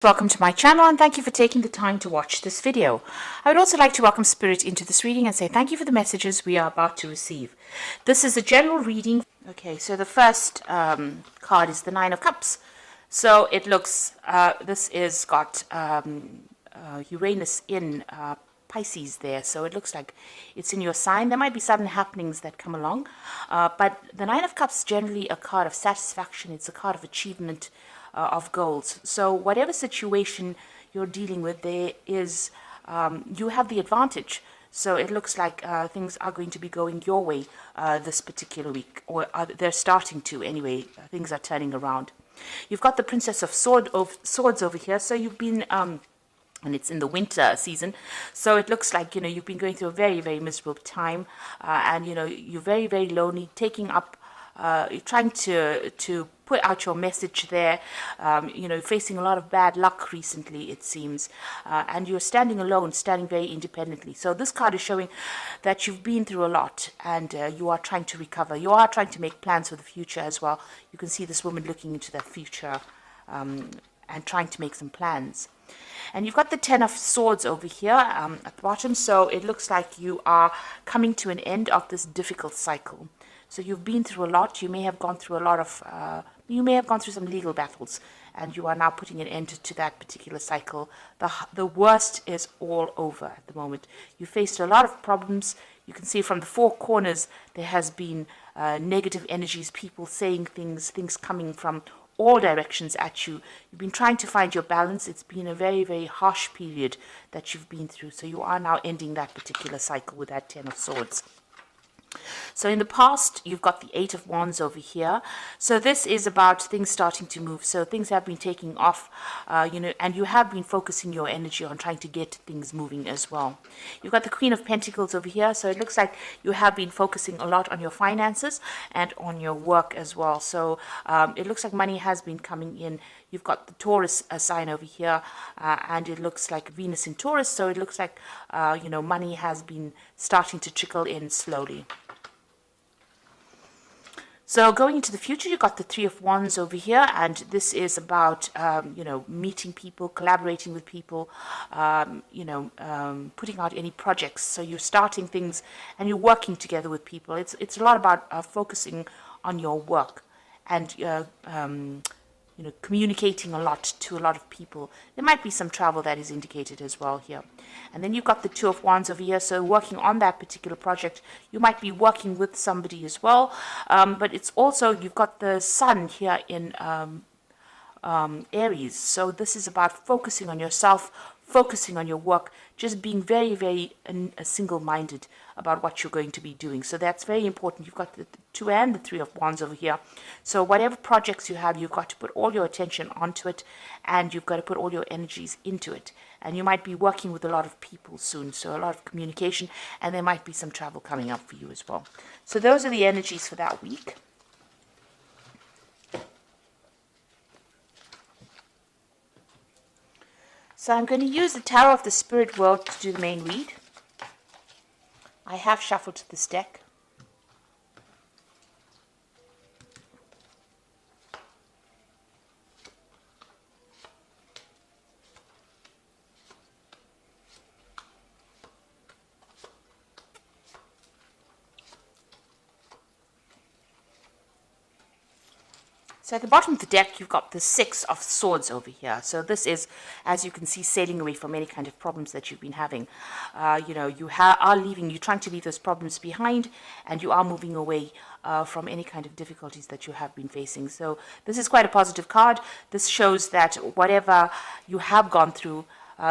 Welcome to my channel and thank you for taking the time to watch this video. I would also like to welcome Spirit into this reading and say thank you for the messages we are about to receive. This is a general reading. Okay, so the first card is the Nine of Cups. So it looks, this is got Uranus in Pisces there, so it looks like it's in your sign. There might be sudden happenings that come along, but the Nine of Cups is generally a card of satisfaction. It's a card of achievement, of goals. So whatever situation you're dealing with, there is you have the advantage. So it looks like things are going to be going your way this particular week, or they're starting to anyway. Things are turning around. You've got the Princess of Swords over here. So you've been and it's in the winter season, so it looks like you've been going through a very, very miserable time, and you're very, very lonely, taking up you're trying to put out your message there, facing a lot of bad luck recently, it seems, and you're standing alone, standing very independently. So this card is showing that you've been through a lot, and you are trying to recover. You are trying to make plans for the future as well. You can see this woman looking into that future and trying to make some plans. And you've got the Ten of Swords over here at the bottom, so it looks like you are coming to an end of this difficult cycle. So you've been through a lot. You may have gone through a lot of, you may have gone through some legal battles, and you are now putting an end to that particular cycle. The worst is all over at the moment. You faced a lot of problems. You can see from the four corners there has been negative energies, people saying things coming from all directions at you. You've been trying to find your balance. It's been a very, very harsh period that you've been through. So you are now ending that particular cycle with that Ten of Swords. So in the past, you've got the Eight of Wands over here. So this is about things starting to move. So things have been taking off, and you have been focusing your energy on trying to get things moving as well. You've got the Queen of Pentacles over here. So it looks like you have been focusing a lot on your finances and on your work as well. So it looks like money has been coming in. You've got the Taurus sign over here, and it looks like Venus in Taurus. So it looks like, money has been starting to trickle in slowly. So going into the future, you've got the Three of Wands over here, and this is about, meeting people, collaborating with people, putting out any projects. So you're starting things and you're working together with people. It's a lot about focusing on your work and communicating a lot to a lot of people. There might be some travel that is indicated as well here. And then you've got the Two of Wands over here, so working on that particular project. You might be working with somebody as well, but it's also, you've got the Sun here in Aries. So this is about focusing on yourself, focusing on your work, just being very, very single-minded about what you're going to be doing. So that's very important. You've got the Two and the Three of Wands over here. So whatever projects you have, you've got to put all your attention onto it, and you've got to put all your energies into it. And you might be working with a lot of people soon, so a lot of communication, and there might be some travel coming up for you as well. So those are the energies for that week. So I'm going to use the Tower of the Spirit World to do the main read. I have shuffled this deck. So at the bottom of the deck, you've got the Six of Swords over here. So this is, as you can see, sailing away from any kind of problems that you've been having. You are leaving, you're trying to leave those problems behind, and you are moving away from any kind of difficulties that you have been facing. So this is quite a positive card. This shows that whatever you have gone through,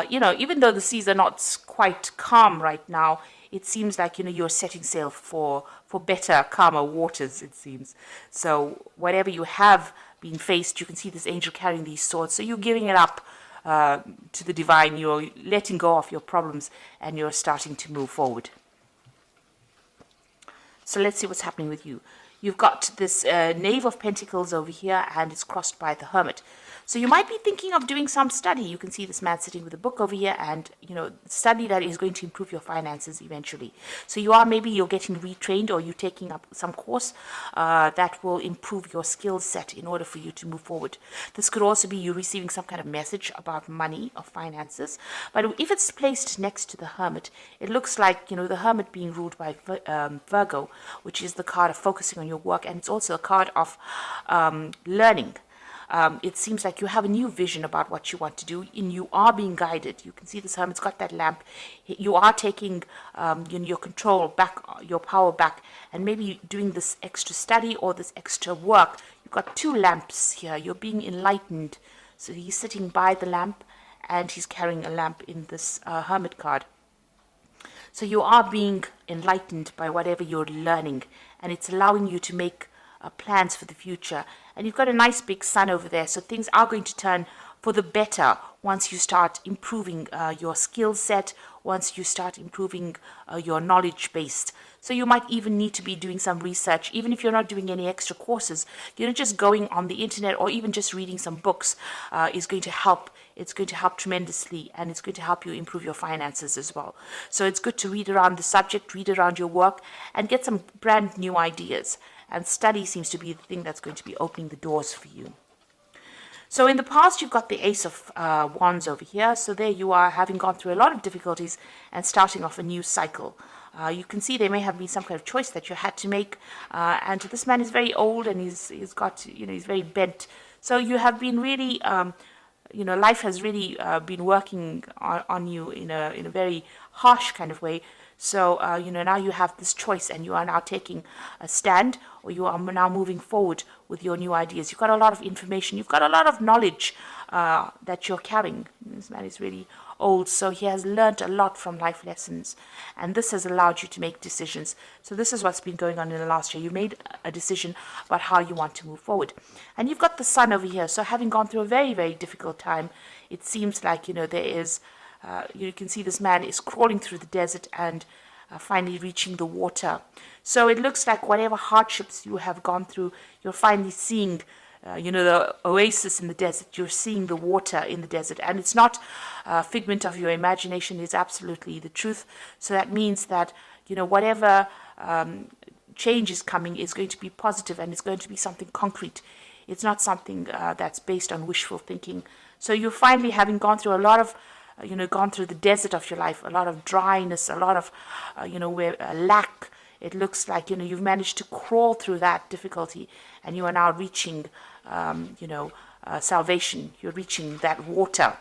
even though the seas are not quite calm right now, it seems like, you're setting sail for better, calmer waters, it seems. So whatever you have been faced, you can see this angel carrying these swords. So you're giving it up to the divine. You're letting go of your problems, and you're starting to move forward. So let's see what's happening with you. You've got this Knave of Pentacles over here, and it's crossed by the Hermit. So you might be thinking of doing some study. You can see this man sitting with a book over here, and study that is going to improve your finances eventually. So maybe you're getting retrained, or you're taking up some course that will improve your skill set in order for you to move forward. This could also be you receiving some kind of message about money or finances. But if it's placed next to the Hermit, it looks like the Hermit being ruled by Virgo, which is the card of focusing on your work, and it's also a card of learning. It seems like you have a new vision about what you want to do, and you are being guided. You can see this Hermit's got that lamp. You are taking your control back, your power back, and maybe doing this extra study or this extra work. You've got two lamps here. You're being enlightened. So he's sitting by the lamp, and he's carrying a lamp in this Hermit card. So you are being enlightened by whatever you're learning, and it's allowing you to make plans for the future. And you've got a nice big sun over there, so things are going to turn for the better once you start improving your skill set, once you start improving your knowledge base. So you might even need to be doing some research, even if you're not doing any extra courses. Just going on the internet or even just reading some books is going to help. It's going to help tremendously, and it's going to help you improve your finances as well. So it's good to read around the subject, read around your work, and get some brand new ideas. And study seems to be the thing that's going to be opening the doors for you. So in the past, you've got the Ace of Wands over here. So there you are, having gone through a lot of difficulties and starting off a new cycle. You can see there may have been some kind of choice that you had to make. And this man is very old, and he's got, he's very bent. So you have been really, life has really been working on you in a very harsh kind of way. So, now you have this choice, and you are now taking a stand, or you are now moving forward with your new ideas. You've got a lot of information. You've got a lot of knowledge that you're carrying. This man is really old, so he has learned a lot from life lessons, and this has allowed you to make decisions. So this is what's been going on in the last year. You made a decision about how you want to move forward. And you've got the sun over here. So having gone through a very, very difficult time, it seems like, there is... you can see this man is crawling through the desert and finally reaching the water. So it looks like whatever hardships you have gone through, you're finally seeing, the oasis in the desert. You're seeing the water in the desert. And it's not a figment of your imagination. It's absolutely the truth. So that means that, whatever change is coming is going to be positive, and it's going to be something concrete. It's not something that's based on wishful thinking. So you're finally, having gone through a lot of gone through the desert of your life, a lot of dryness, a lot of, where lack. It looks like, you've managed to crawl through that difficulty, and you are now reaching, salvation. You're reaching that water.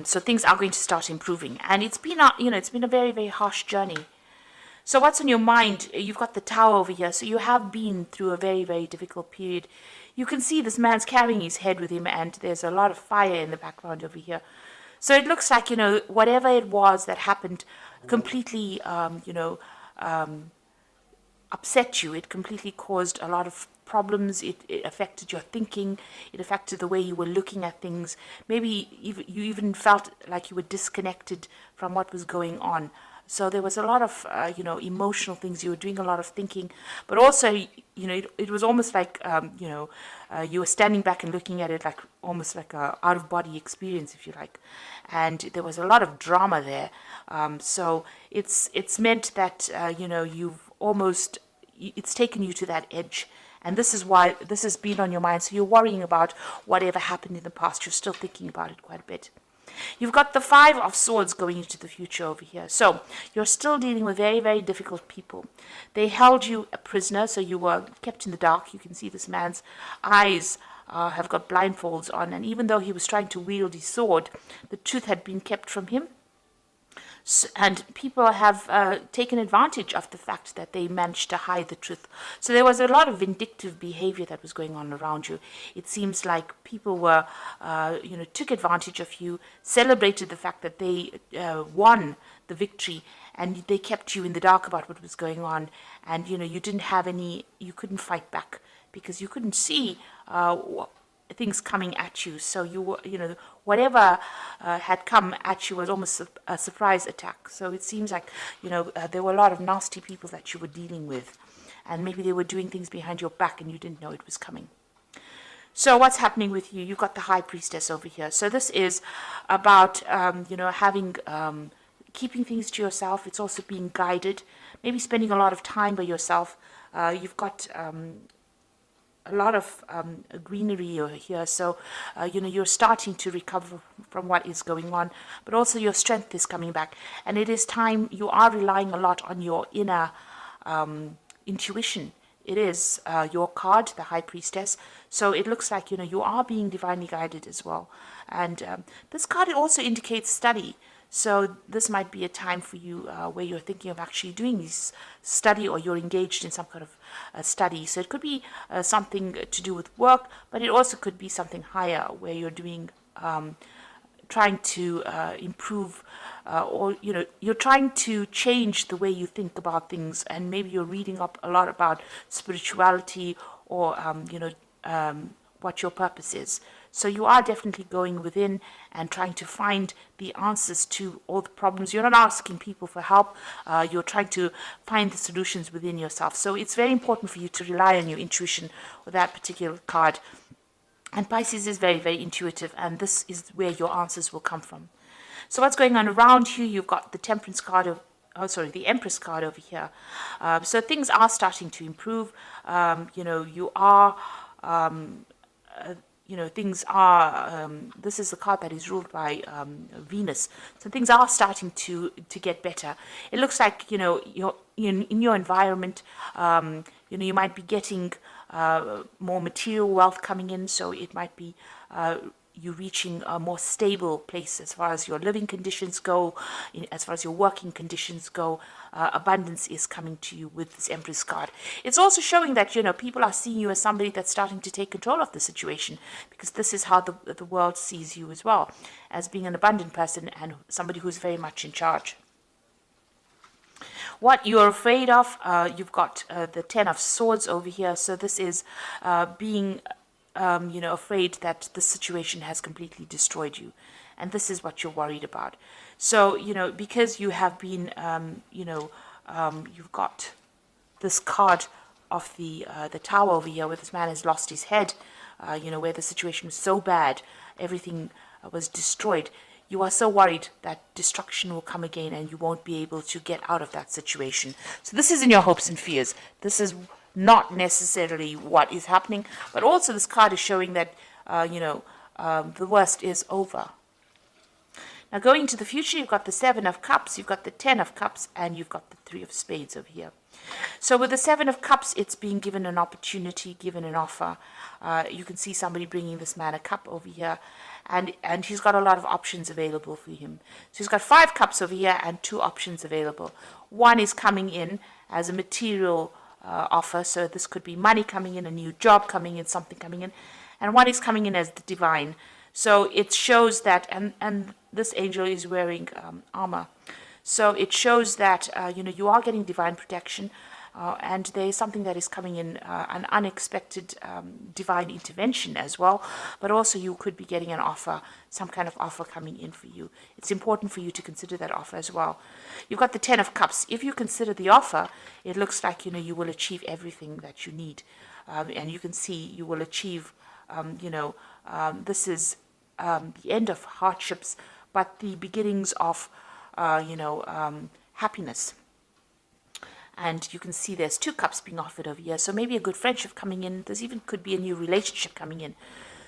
So things are going to start improving, and it's been a very, very harsh journey. So what's on your mind? You've got the Tower over here. So you have been through a very, very difficult period. You can see this man's carrying his head with him, and there's a lot of fire in the background over here. So it looks like, whatever it was that happened completely, upset you. It completely caused a lot of problems. It affected your thinking. It affected the way you were looking at things. Maybe you even felt like you were disconnected from what was going on. So there was a lot of, emotional things. You were doing a lot of thinking, but also, it was almost like, you were standing back and looking at it like almost like a out-of-body experience, if you like. And there was a lot of drama there. So it's meant that, it's taken you to that edge. And this is why this has been on your mind. So you're worrying about whatever happened in the past. You're still thinking about it quite a bit. You've got the Five of Swords going into the future over here. So you're still dealing with very, very difficult people. They held you a prisoner, so you were kept in the dark. You can see this man's eyes have got blindfolds on. And even though he was trying to wield his sword, the truth had been kept from him. And people have taken advantage of the fact that they managed to hide the truth. So there was a lot of vindictive behavior that was going on around you. It seems like people were, took advantage of you, celebrated the fact that they won the victory, and they kept you in the dark about what was going on. And, you couldn't fight back because you couldn't see things coming at you. So you were, whatever had come at you was almost a surprise attack. So it seems like, there were a lot of nasty people that you were dealing with, and maybe they were doing things behind your back and you didn't know it was coming. So what's happening with you? You've got the High Priestess over here. So this is about, having, keeping things to yourself. It's also being guided, maybe spending a lot of time by yourself. You've got a lot of greenery over here. So, you're starting to recover from what is going on, but also your strength is coming back. And it is time, you are relying a lot on your inner intuition. It is your card, the High Priestess. So it looks like, you are being divinely guided as well. And this card also indicates study. So this might be a time for you where you're thinking of actually doing this study, or you're engaged in some kind of study. So it could be something to do with work, but it also could be something higher where you're doing, trying to improve, or you're trying to change the way you think about things, and maybe you're reading up a lot about spirituality, or what your purpose is. So you are definitely going within and trying to find the answers to all the problems. You're not asking people for help. You're trying to find the solutions within yourself. So it's very important for you to rely on your intuition with that particular card. And Pisces is very, very intuitive, and this is where your answers will come from. So what's going on around you? You've got the Temperance card the Empress card over here. So things are starting to improve. You are things are, this is the card that is ruled by Venus. So things are starting to get better. It looks like, you're in your environment, you might be getting more material wealth coming in. So it might be you reaching a more stable place as far as your living conditions go, as far as your working conditions go. Abundance is coming to you with this Empress card. It's also showing that, people are seeing you as somebody that's starting to take control of the situation, because this is how the world sees you as well, as being an abundant person and somebody who's very much in charge. What you're afraid of, you've got the Ten of Swords over here. So this is being afraid that the situation has completely destroyed you. And this is what you're worried about. So, because you have been, you've got this card of the Tower over here, where this man has lost his head, where the situation was so bad, everything was destroyed. You are so worried that destruction will come again and you won't be able to get out of that situation. So this is in your hopes and fears. This is not necessarily what is happening, but also this card is showing that, the worst is over. Now going into the future, you've got the Seven of Cups, you've got the Ten of Cups, and you've got the Three of Spades over here. So with the Seven of Cups, it's being given an opportunity, given an offer. You can see somebody bringing this man a cup over here, and he's got a lot of options available for him. So he's got 5 cups over here and 2 options available. One is coming in as a material offer, so this could be money coming in, a new job coming in, something coming in, and one is coming in as the divine. So it shows that, and this angel is wearing armor. So it shows that, you are getting divine protection, and there is something that is coming in, an unexpected divine intervention as well. But also you could be getting an offer, some kind of offer coming in for you. It's important for you to consider that offer as well. You've got the Ten of Cups. If you consider the offer, it looks like, you will achieve everything that you need. And you can see you will achieve, this is the end of hardships, but the beginnings of, happiness. And you can see there's 2 cups being offered over here. So maybe a good friendship coming in. There's even could be a new relationship coming in.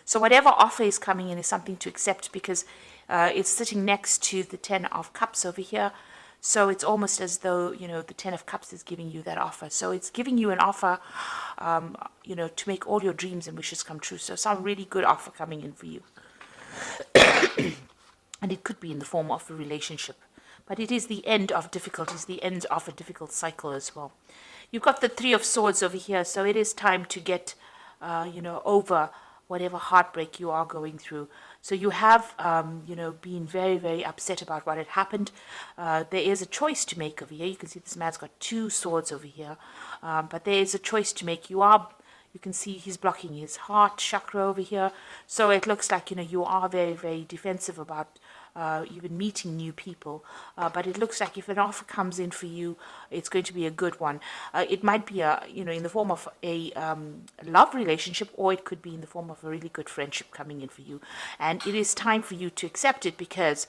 So whatever offer is coming in is something to accept, because it's sitting next to the Ten of Cups over here. So it's almost as though, the Ten of Cups is giving you that offer. So it's giving you an offer, to make all your dreams and wishes come true. So some really good offer coming in for you. And it could be in the form of a relationship. But it is the end of difficulties, the end of a difficult cycle as well. You've got the Three of Swords over here, so it is time to get, over whatever heartbreak you are going through. So you have, been very, very upset about what had happened. There is a choice to make over here. You can see this man's got 2 swords over here, but there is a choice to make. You've You can see he's blocking his heart chakra over here. So it looks like, you are very, very defensive about even meeting new people. But it looks like if an offer comes in for you, it's going to be a good one. It might be in the form of a love relationship, or it could be in the form of a really good friendship coming in for you. And it is time for you to accept it, because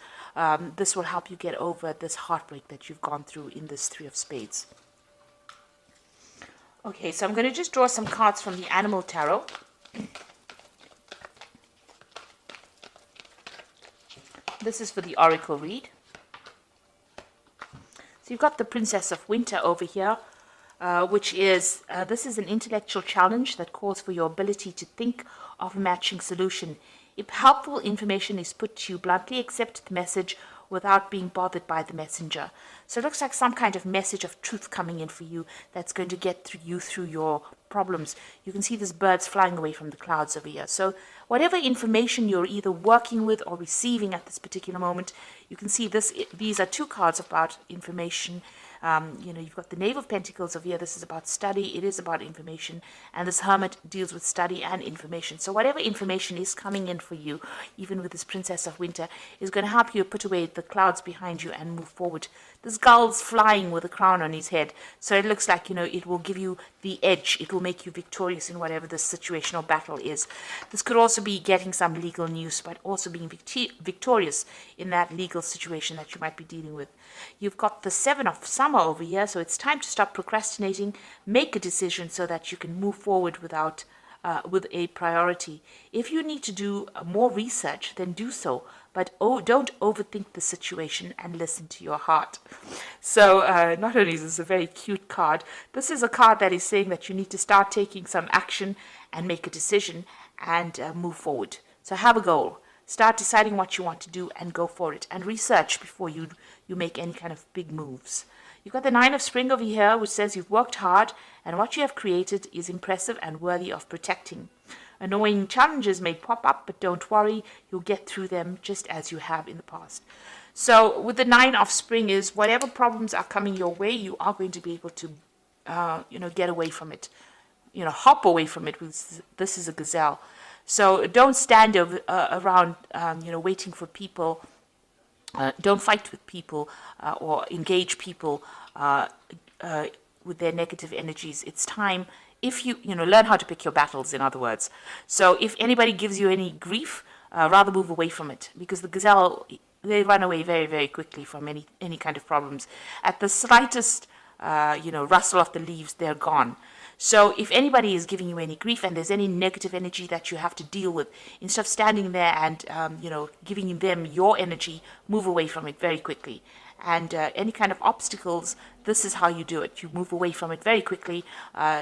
this will help you get over this heartbreak that you've gone through in this Three of Spades. Okay, so I'm going to just draw some cards from the Animal Tarot. This is for the Oracle read. So you've got the Princess of Winter over here, which is, this is an intellectual challenge that calls for your ability to think of a matching solution. If helpful information is put to you bluntly, accept the message without being bothered by the messenger. So it looks like some kind of message of truth coming in for you that's going to get you through your problems. You can see there's birds flying away from the clouds over here. So whatever information you're either working with or receiving at this particular moment, you can see these are two cards about information. You've got the Knave of Pentacles over here. This is about study. It is about information. And this Hermit deals with study and information. So whatever information is coming in for you, even with this Princess of Winter, is going to help you put away the clouds behind you and move forward. This gull's flying with a crown on his head. So it looks like, it will give you the edge. It will make you victorious in whatever this situational battle is. This could also be getting some legal news, but also being victorious in that legal situation that you might be dealing with. You've got the Seven of Summer over here, so it's time to stop procrastinating, make a decision so that you can move forward with a priority. If you need to do more research, then do so, but don't overthink the situation and listen to your heart. So not only is this a very cute card, this is a card that is saying that you need to start taking some action and make a decision and move forward. So have a goal. Start deciding what you want to do and go for it. And research before you make any kind of big moves. You've got the Nine of Spring over here, which says you've worked hard and what you have created is impressive and worthy of protecting. Annoying challenges may pop up, but don't worry, you'll get through them just as you have in the past. So with the Nine of Spring is whatever problems are coming your way, you are going to be able to, get away from it. Hop away from it. This is a gazelle. So don't stand around, waiting for people. Don't fight with people or engage people with their negative energies. It's time, if you learn how to pick your battles, in other words. So if anybody gives you any grief, rather move away from it, because the gazelle, they run away very, very quickly from any kind of problems. At the slightest, rustle of the leaves, they're gone. So if anybody is giving you any grief and there's any negative energy that you have to deal with, instead of standing there and, giving them your energy, move away from it very quickly. And any kind of obstacles, this is how you do it. You move away from it very quickly.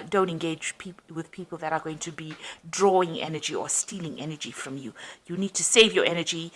Don't engage with people that are going to be drawing energy or stealing energy from you. You need to save your energy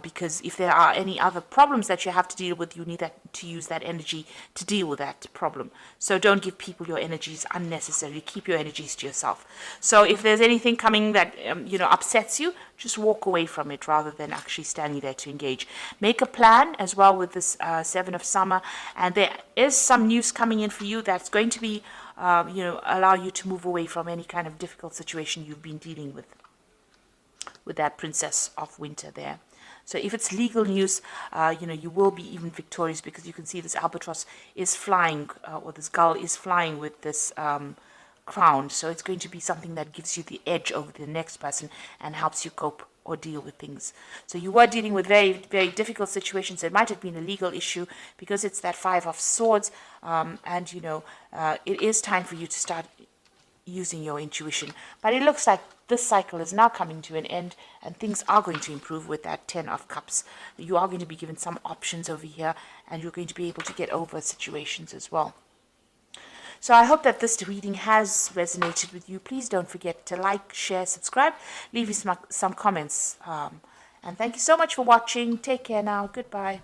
because if there are any other problems that you have to deal with, you need to use that energy to deal with that problem. So don't give people your energies unnecessarily. Keep your energies to yourself. So if there's anything coming that upsets you, just walk away from it rather than actually standing there to engage. Make a plan as well with this Seven of Summer, and there is some news coming in for you that's going to be, allow you to move away from any kind of difficult situation you've been dealing with that Princess of Winter there. So if it's legal news, you will be even victorious, because you can see this albatross is flying, or this gull is flying with this crown. So it's going to be something that gives you the edge over the next person and helps you cope or deal with things. So you were dealing with very, very difficult situations. It might have been a legal issue because it's that Five of Swords, it is time for you to start using your intuition. But it looks like this cycle is now coming to an end and things are going to improve with that Ten of Cups. You are going to be given some options over here and you're going to be able to get over situations as well. So I hope that this reading has resonated with you. Please don't forget to like, share, subscribe, leave me some comments. And thank you so much for watching. Take care now. Goodbye.